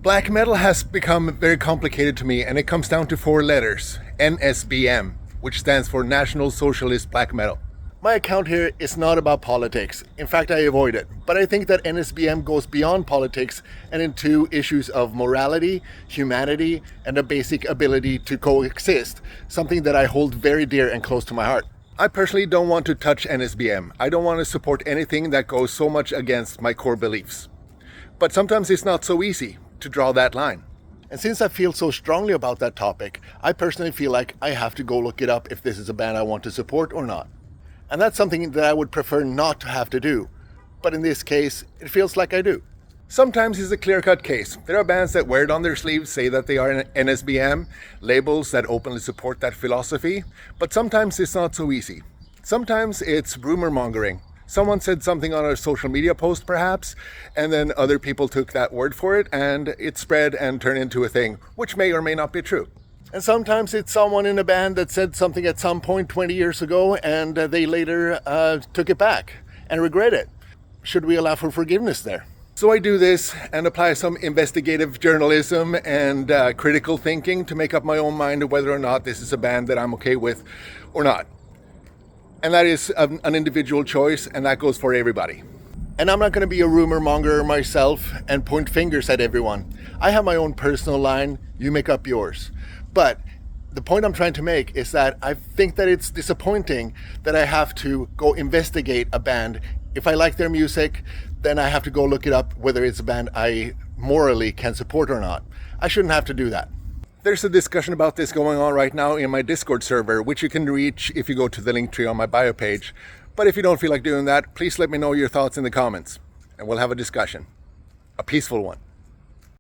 Black metal has become very complicated to me, and it comes down to 4 letters: NSBM, which stands for National Socialist Black Metal. My account here is not about politics. In fact, I avoid it. But I think that NSBM goes beyond politics and into issues of morality, humanity, and a basic ability to coexist, something that I hold very dear and close to my heart. I personally don't want to touch NSBM. I don't want to support anything that goes so much against my core beliefs. But sometimes it's not so easy to draw that line. And since I feel so strongly about that topic, I personally feel like I have to go look it up if this is a band I want to support or not. And that's something that I would prefer not to have to do. But in this case, it feels like I do. Sometimes it's a clear-cut case. There are bands that wear it on their sleeves, say that they are an NSBM, labels that openly support that philosophy, but sometimes it's not so easy. Sometimes it's rumor mongering. Someone said something on a social media post perhaps, and then other people took that word for it, and it spread and turned into a thing, which may or may not be true. And sometimes it's someone in a band that said something at some point 20 years ago, and they later took it back and regret it. Should we allow for forgiveness there? So I do this and apply some investigative journalism and critical thinking to make up my own mind of whether or not this is a band that I'm okay with or not. And that is an individual choice, and that goes for everybody. And I'm not going to be a rumor monger myself and point fingers at everyone. I have my own personal line, you make up yours. But the point I'm trying to make is that I think that it's disappointing that I have to go investigate a band. If I like their music, then I have to go look it up whether it's a band I morally can support or not. I shouldn't have to do that. There's a discussion about this going on right now in my Discord server, which you can reach if you go to the link tree on my bio page. But if you don't feel like doing that, please let me know your thoughts in the comments, and we'll have a discussion. A peaceful one.